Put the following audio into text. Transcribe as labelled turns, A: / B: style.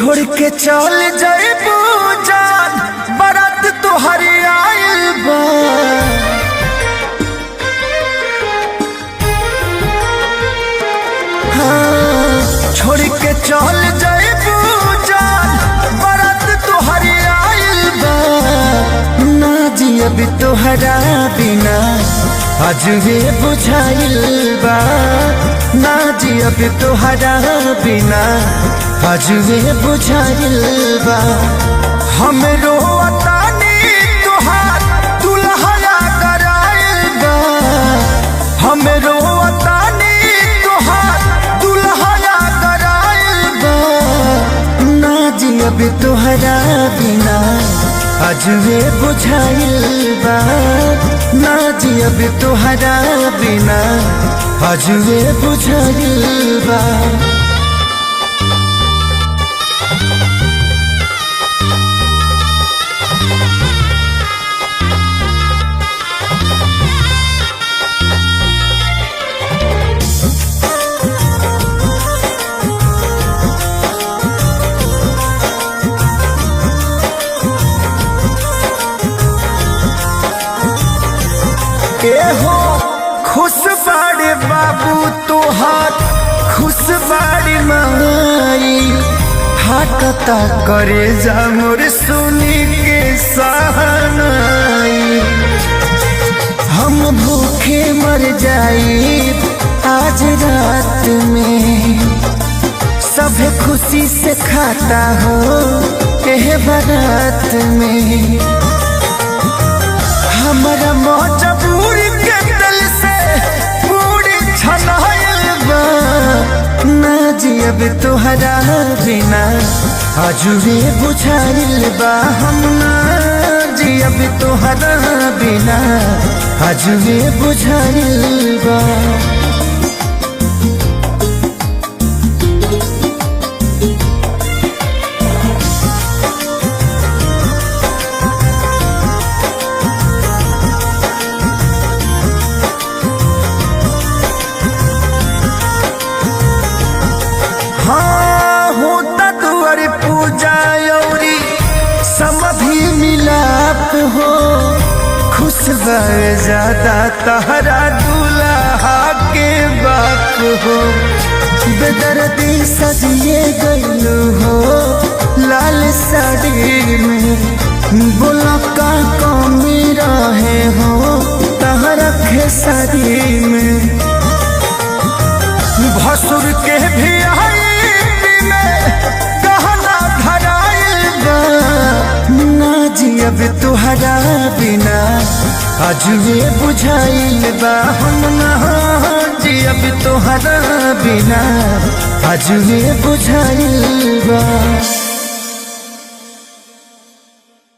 A: छोड़ के चल जाइबू जान, बारात तोहरी आइल बा। हाँ, छोड़ के चल जाइबू जान, बारात तोहरी आइल बा। ना जियब तोहरा बिना आज वे बुझाइल बा। ना जियब तोहरा बिना आज वे बुझाइल बा। हमरो अतानी तोहार दुल्हया कराइल बा। हमरो अतानी तोहार दुल्हया कराइल बा। ना जियब तोहरा बिना आज वे बुझाइल बा। ना जियब तोहरा बिना आज वे बुझाइल बा। हो खुश बाड़े बाबू तोहार, खुश बाड़ी माई। हाकता करे जा मोर सुनी के सहनाई। हम भूखे मर जाई आज रात में, सब खुशी से खाता हो एह बारात में। हमारा मजबूर के दिल से पूरी छनाइल बा। ना जियब तोहरा बिना आज वे बुझाइल बा। हम ना जियब तोहरा बिना आज वे बुझाइल बा। समधी मिलाप हो खुश ज्यादा तहरा दूल्हा के बाप हो। बेदर्दी सजिए गईलू हो लाल साड़ी में, बोला का कमी रहे हो तहरा खेसारी में। भसुर के भी आई जियब तोहरा बिना आज वे बुझाइल बा। हम ना जियब तोहरा बिना आज वे बुझाइल बा।